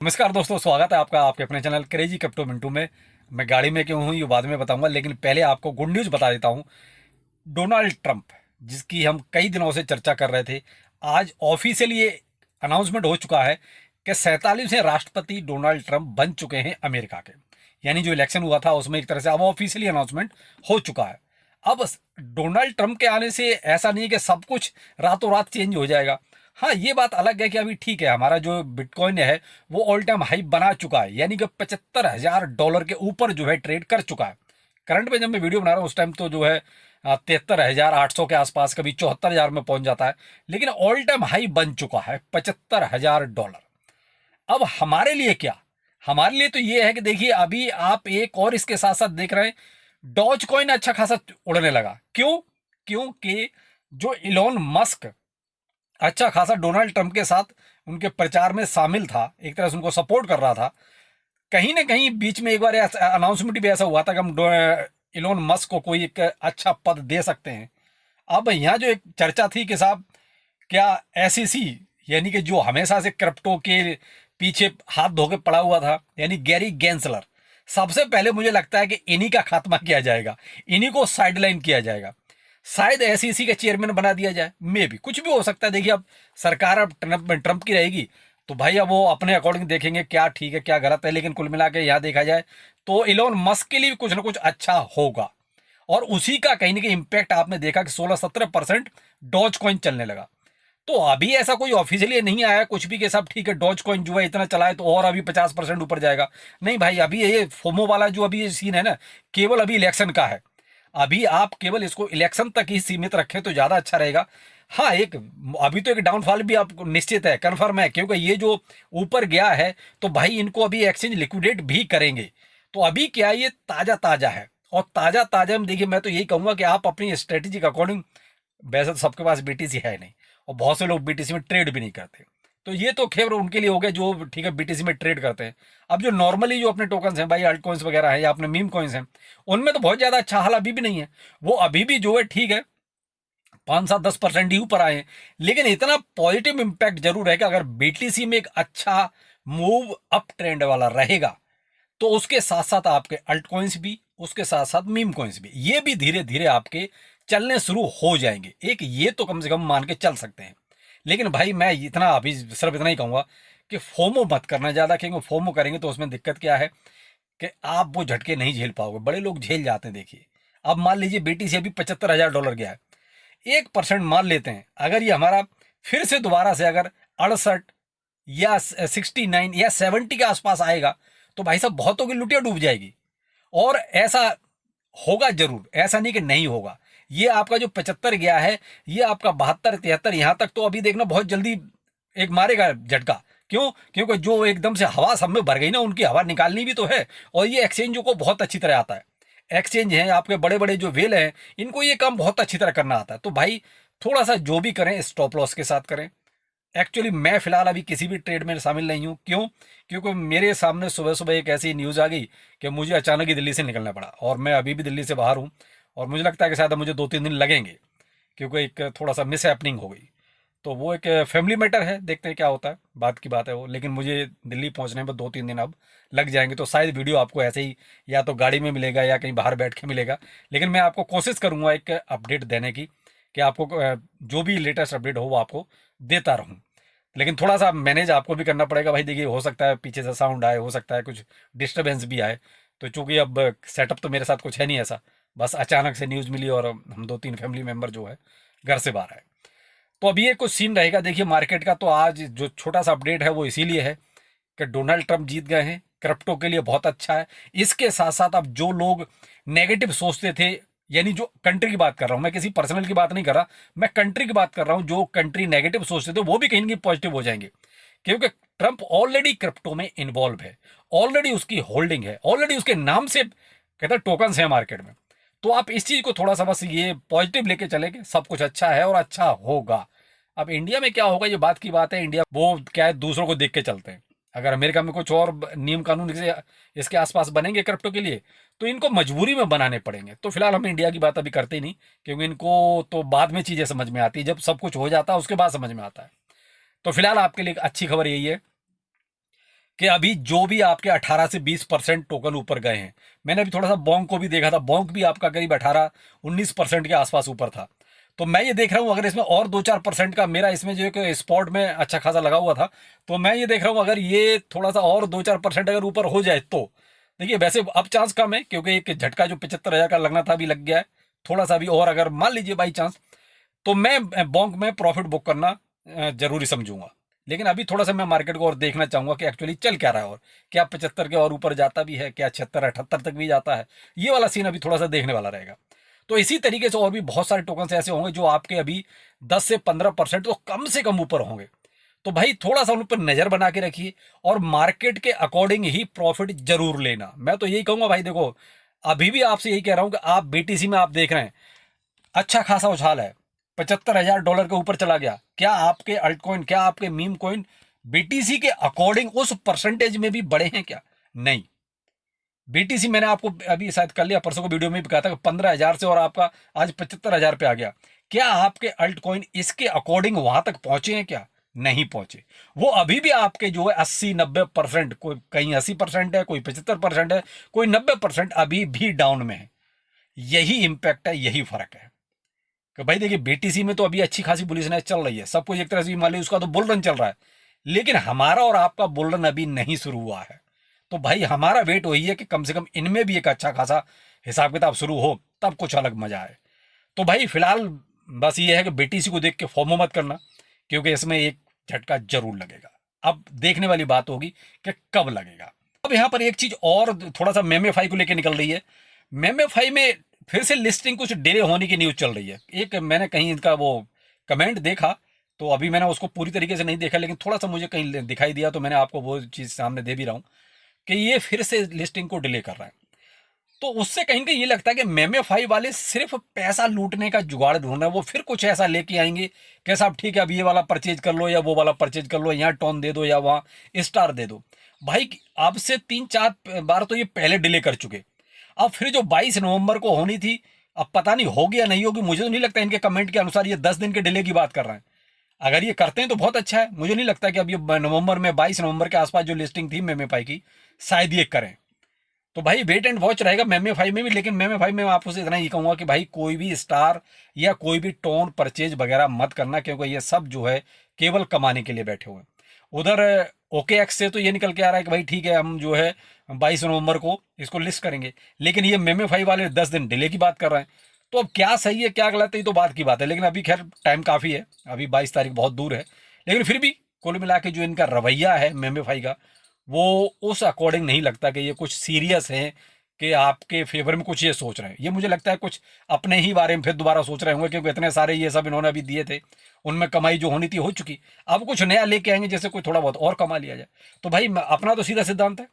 नमस्कार दोस्तों, स्वागत है आपका आपके अपने चैनल क्रेजी क्रिप्टो मिंटू में। मैं गाड़ी में क्यों हूँ ये बाद में बताऊंगा, लेकिन पहले आपको गुड न्यूज़ बता देता हूँ। डोनाल्ड ट्रंप, जिसकी हम कई दिनों से चर्चा कर रहे थे, आज ऑफिशियली ये अनाउंसमेंट हो चुका है कि 47वें राष्ट्रपति डोनाल्ड ट्रंप बन चुके हैं अमेरिका के। यानी जो इलेक्शन हुआ था उसमें एक तरह से अब ऑफिशियली अनाउंसमेंट हो चुका है। अब डोनाल्ड ट्रंप के आने से ऐसा नहीं है कि सब कुछ रातों रात चेंज हो जाएगा। हाँ, ये बात अलग है कि अभी ठीक है, हमारा जो बिटकॉइन है वो ऑल टाइम हाई बना चुका है, यानी कि $75,000 के ऊपर जो है ट्रेड कर चुका है। करंट में जब मैं वीडियो बना रहा हूँ उस टाइम तो जो है 73,800 के आसपास, कभी 74,000 में पहुंच जाता है, लेकिन ऑल टाइम हाई बन चुका है $75,000। अब हमारे लिए क्या, हमारे लिए तो ये है कि देखिए अभी आप एक और इसके साथ साथ देख रहे हैं, डॉज कॉइन अच्छा खासा उड़ने लगा। क्यों? क्योंकि जो इलॉन मस्क अच्छा खासा डोनाल्ड ट्रंप के साथ उनके प्रचार में शामिल था, एक तरह से उनको सपोर्ट कर रहा था। कहीं ना कहीं बीच में एक बार अनाउंसमेंट भी ऐसा हुआ था कि हम इलोन मस्क को कोई एक अच्छा पद दे सकते हैं। अब यहाँ जो एक चर्चा थी कि साहब क्या एसईसी, यानी कि जो हमेशा से क्रिप्टो के पीछे हाथ धो के पड़ा हुआ था, यानी गैरी गेंसलर, सबसे पहले मुझे लगता है कि इन्हीं का खात्मा किया जाएगा, इन्हीं को साइडलाइन किया जाएगा। शायद एसईसी का चेयरमैन बना दिया जाए, मे भी कुछ भी हो सकता है। देखिए अब सरकार अब ट्रंप की रहेगी तो भाई अब वो अपने अकॉर्डिंग देखेंगे क्या ठीक है क्या गलत है, लेकिन कुल मिला के यहाँ देखा जाए तो इलोन मस्क के लिए भी कुछ ना कुछ अच्छा होगा। और उसी का कहीं ना कहीं इम्पैक्ट आपने देखा कि 16-17% डॉज कॉइन चलने लगा। तो अभी ऐसा कोई ऑफिशियली नहीं आया कुछ भी कि सब ठीक है डॉज कॉइन जो है इतना चला है तो और अभी 50% ऊपर जाएगा। नहीं भाई, अभी ये फोमो वाला जो अभी ये सीन है ना, केवल अभी इलेक्शन का है। अभी आप केवल इसको इलेक्शन तक ही सीमित रखें तो ज्यादा अच्छा रहेगा। हाँ, एक अभी तो एक डाउनफॉल भी आपको निश्चित है, कन्फर्म है, क्योंकि ये जो ऊपर गया है तो भाई इनको अभी एक्सचेंज लिक्विडेट भी करेंगे। तो अभी क्या ये ताजा ताजा है, और ताजा ताजा में देखिए मैं तो यही कहूंगा कि आप अपनी स्ट्रेटेजी के अकॉर्डिंग, वैसे तो सबके पास बीटीसी है नहीं और बहुत से लोग बीटीसी में ट्रेड भी नहीं करते, तो ये तो खैर उनके लिए हो गया जो ठीक है बीटीसी में ट्रेड करते हैं। अब जो नॉर्मली जो अपने टोकन्स हैं भाई, अल्ट कॉइन्स वगैरह हैं या अपने मीम कॉइन्स हैं, उनमें तो बहुत ज़्यादा अच्छा हाल अभी भी नहीं है। वो अभी भी जो है ठीक है 5-7-10% ही ऊपर आए हैं, लेकिन इतना पॉजिटिव इम्पैक्ट जरूर है कि अगर बीटीसी में एक अच्छा मूव अप ट्रेंड वाला रहेगा तो उसके साथ साथ आपके अल्ट कॉइन्स भी, उसके साथ साथ मीम कॉइन्स भी, ये भी धीरे धीरे आपके चलने शुरू हो जाएंगे। एक ये तो कम से कम मान के चल सकते हैं। लेकिन भाई मैं इतना अभी सिर्फ इतना ही कहूंगा कि फोमो मत करना ज़्यादा, क्योंकि फोमो करेंगे तो उसमें दिक्कत क्या है कि आप वो झटके नहीं झेल पाओगे, बड़े लोग झेल जाते हैं। देखिए अब मान लीजिए बीटीसी अभी $75,000 गया है, 1% मान लेते हैं, अगर ये हमारा फिर से दोबारा से अगर 68 या 69 या 70 के आसपास आएगा तो भाई साहब बहुतों की लुटिया डूब जाएगी। और ऐसा होगा जरूर, ऐसा नहीं कि नहीं होगा। ये आपका जो 75 गया है, ये आपका 72-73 यहां तक तो अभी देखना बहुत जल्दी एक मारेगा झटका। क्यों? क्योंकि जो एकदम से हवा सब में भर गई ना, उनकी हवा निकालनी भी तो है, और ये एक्सचेंजों को बहुत अच्छी तरह आता है। एक्सचेंज हैं आपके बड़े बड़े जो वेल हैं, इनको ये काम बहुत अच्छी तरह करना आता है। तो भाई थोड़ा सा जो भी करें स्टॉप लॉस के साथ करें। एक्चुअली मैं फिलहाल अभी किसी भी ट्रेड में शामिल नहीं हूँ। क्यों? क्योंकि मेरे सामने सुबह सुबह एक ऐसी न्यूज़ आ गई कि मुझे अचानक ही दिल्ली से निकलना पड़ा, और मैं अभी भी दिल्ली से बाहर हूँ, और मुझे लगता है कि शायद मुझे 2-3 दिन लगेंगे, क्योंकि एक थोड़ा सा मिस हैपनिंग हो गई। तो वो एक फैमिली मैटर है, देखते हैं क्या होता है, बात की बात है वो। लेकिन मुझे दिल्ली पहुंचने में 2-3 दिन अब लग जाएंगे, तो शायद वीडियो आपको ऐसे ही या तो गाड़ी में मिलेगा या कहीं बाहर बैठ के मिलेगा। लेकिन मैं आपको कोशिश करूंगा एक अपडेट देने की, कि आपको जो भी लेटेस्ट अपडेट हो वो आपको देता रहूं। लेकिन थोड़ा सा मैनेज आपको भी करना पड़ेगा भाई। देखिए हो सकता है पीछे से साउंड आए, हो सकता है कुछ डिस्टरबेंस भी आए, तो चूंकि अब सेटअप तो मेरे साथ कुछ है नहीं ऐसा, बस अचानक से न्यूज़ मिली और हम 2-3 फैमिली मेम्बर जो है घर से बाहर आए। तो अभी ये कुछ सीन रहेगा देखिए मार्केट का। तो आज जो छोटा सा अपडेट है वो इसीलिए है कि डोनाल्ड ट्रंप जीत गए हैं, क्रिप्टो के लिए बहुत अच्छा है। इसके साथ साथ अब जो लोग नेगेटिव सोचते थे, यानी जो कंट्री की बात कर रहा हूं मैं, किसी पर्सनल की बात नहीं कर रहा, मैं कंट्री की बात कर रहा हूं, जो कंट्री नेगेटिव सोचते थे वो भी कहीं ना कहीं पॉजिटिव हो जाएंगे। क्योंकि ट्रंप ऑलरेडी क्रिप्टो में इन्वॉल्व है, ऑलरेडी उसकी होल्डिंग है, ऑलरेडी उसके नाम से कहते हैं टोकन्स हैं मार्केट में। तो आप इस चीज को थोड़ा सा बस ये पॉजिटिव लेके चलेंगे, सब कुछ अच्छा है और अच्छा होगा। अब इंडिया में क्या होगा ये बात की बात है, इंडिया वो क्या है दूसरों को देख के चलते हैं। अगर अमेरिका में कुछ और नियम कानून से इसके आसपास बनेंगे क्रिप्टो के लिए तो इनको मजबूरी में बनाने पड़ेंगे। तो फिलहाल हम इंडिया की बात अभी करते ही नहीं, क्योंकि इनको तो बाद में चीजें समझ में आती है, जब सब कुछ हो जाता है उसके बाद समझ में आता है। तो फिलहाल आपके लिए एक अच्छी खबर यही है कि अभी जो भी आपके 18 से 20% टोकन ऊपर गए हैं। मैंने अभी थोड़ा सा बोंक को भी देखा था, बोंक भी आपका करीब 18-19% के आसपास ऊपर था। तो मैं ये देख रहा हूँ अगर इसमें और 2-4% का मेरा इसमें जो है स्पॉट में अच्छा खासा लगा हुआ था, तो मैं ये देख रहा हूँ अगर ये थोड़ा सा और 2-4% अगर ऊपर हो जाए तो देखिए, वैसे अब चांस कम है क्योंकि एक झटका जो 75,000 का लगना था अभी लग गया है। थोड़ा सा भी और अगर मान लीजिए बाई चांस, तो मैं बॉन्क में प्रॉफिट बुक करना जरूरी समझूंगा। लेकिन अभी थोड़ा सा मैं मार्केट को और देखना चाहूंगा कि एक्चुअली चल क्या रहा है, और क्या 75 के और ऊपर जाता भी है, क्या 76-78 तक भी जाता है। ये वाला सीन अभी थोड़ा सा देखने वाला रहेगा। तो इसी तरीके से और भी बहुत सारे टोकन ऐसे होंगे जो आपके अभी 10 से 15% तो कम से कम ऊपर होंगे। तो भाई थोड़ा सा उन पर नजर बना के रखिए और मार्केट के अकॉर्डिंग ही प्रॉफिट जरूर लेना। मैं तो यही कहूंगा भाई, देखो अभी भी आपसे यही कह रहा हूं कि आप बीटीसी में आप देख रहे हैं अच्छा खासा उछाल है, $75,000 के ऊपर चला गया। क्या आपके अल्ट कॉइन, क्या आपके मीम कॉइन बीटीसी के अकॉर्डिंग उस परसेंटेज में भी बड़े हैं क्या? नहीं। बीटीसी मैंने आपको अभी शायद कल या परसों को वीडियो में भी कहा था कि 15,000 से और आपका आज 75,000 पे आ गया। क्या आपके अल्ट कॉइन इसके अकॉर्डिंग वहां तक पहुंचे हैं क्या? नहीं पहुंचे। वो अभी भी आपके जो है 80-90%, कोई कहीं 80% है, कोई 75% है, कोई 90% अभी भी डाउन में है। यही इंपैक्ट है, यही फर्क है कि भाई देखिए बीटीसी में तो अभी अच्छी खासी बुलिशनेस चल रही है, सब कुछ एक तरह से मान लीजिए उसका तो बुल रन चल रहा है, लेकिन हमारा और आपका बुल रन अभी नहीं शुरू हुआ है। तो भाई हमारा वेट वही है कि कम से कम इनमें भी एक अच्छा खासा हिसाब किताब शुरू हो, तब कुछ अलग मजा आए। तो भाई फिलहाल बस ये है कि बीटीसी को देख के फॉर्मो मत करना, क्योंकि इसमें एक झटका जरूर लगेगा। अब देखने वाली बात होगी कि कब लगेगा। अब यहां पर एक चीज और थोड़ा सा मेमेफाई को लेकर निकल रही है। मेमेफाई में फिर से लिस्टिंग कुछ डिले होने की न्यूज चल रही है। एक मैंने कहीं इनका वो कमेंट देखा, तो अभी मैंने उसको पूरी तरीके से नहीं देखा, लेकिन थोड़ा सा मुझे कहीं दिखाई दिया, तो मैंने आपको वो चीज़ सामने दे भी रहा हूँ कि ये फिर से लिस्टिंग को डिले कर रहा है। तो उससे कहीं कहीं ये लगता है कि मेमेफाई वाले सिर्फ पैसा लूटने का जुगाड़ ढूंढ रहे हैं। वो फिर कुछ ऐसा लेके आएंगे कि साहब ठीक है अब ये वाला परचेज कर लो या वो वाला परचेज कर लो, यहाँ टोन दे दो या वहाँ स्टार दे दो। भाई अब से 3-4 बार तो ये पहले डिले कर चुके। अब फिर जो 22 नवंबर को होनी थी, अब पता नहीं होगी या नहीं होगी। मुझे तो नहीं लगता, इनके कमेंट के अनुसार ये 10 दिन के डिले की बात कर रहे हैं। अगर ये करते हैं तो बहुत अच्छा है। मुझे नहीं लगता कि अब ये नवंबर में 22 नवंबर के आसपास जो लिस्टिंग थी मेमेफाई की, शायद ये करें। तो भाई वेट एंड वॉच रहेगा मेमेफाई में भी। लेकिन मेमेफाई में आपको इतना ही कहूंगा कि भाई कोई भी स्टार या कोई भी टोन परचेज वगैरह मत करना, क्योंकि ये सब जो है केवल कमाने के लिए बैठे हुए हैं। उधर ओके एक्स से तो ये निकल के आ रहा है कि भाई ठीक है हम जो है 22 नवंबर को इसको लिस्ट करेंगे, लेकिन ये मेमेफाई वाले 10 दिन डिले की बात कर रहे हैं। तो अब क्या सही है क्या गलत है ये तो बात की बात है, लेकिन अभी खैर टाइम काफ़ी है, अभी 22 तारीख बहुत दूर है। लेकिन फिर भी कुल मिला के जो इनका रवैया है मेमेफाई का, वो उस अकॉर्डिंग नहीं लगता कि ये कुछ सीरियस है कि आपके फेवर में कुछ ये सोच रहे हैं। ये मुझे लगता है कुछ अपने ही बारे में फिर दोबारा सोच रहे होंगे, क्योंकि इतने सारे ये सब इन्होंने अभी दिए थे, उनमें कमाई जो होनी थी हो चुकी। अब कुछ नया लेके आएंगे जैसे कोई थोड़ा बहुत और कमा लिया जाए। तो भाई अपना तो सीधा सिद्धांत है,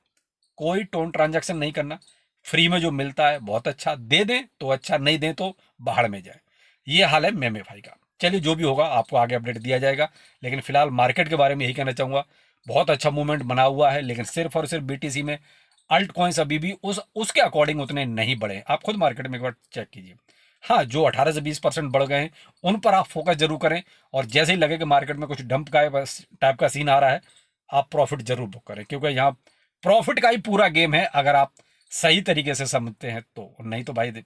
कोई टोन ट्रांजैक्शन नहीं करना। फ्री में जो मिलता है बहुत अच्छा, दे दें तो अच्छा, नहीं दें तो बाहर में जाए। ये हाल है मेमेफाई का। चलिए जो भी होगा आपको आगे अपडेट दिया जाएगा, लेकिन फिलहाल मार्केट के बारे में यही कहना चाहूँगा, बहुत अच्छा मूवमेंट बना हुआ है। लेकिन सिर्फ और सिर्फ बीटीसी में अल्ट कॉइन्स अभी भी उसके अकॉर्डिंग उतने नहीं बढ़े। आप खुद मार्केट में एक बार चेक कीजिए। हाँ, जो 18 से 20% बढ़ गए हैं उन पर आप फोकस जरूर करें, और जैसे ही लगे कि मार्केट में कुछ डंप का टाइप का सीन आ रहा है, आप प्रॉफिट जरूर बुक करें, क्योंकि यहाँ प्रॉफिट का ही पूरा गेम है अगर आप सही तरीके से समझते हैं तो। नहीं तो भाई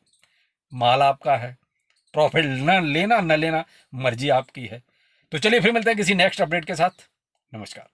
माल आपका है, प्रॉफिट न लेना न लेना मर्जी आपकी है। तो चलिए फिर मिलते हैं किसी नेक्स्ट अपडेट के साथ। नमस्कार।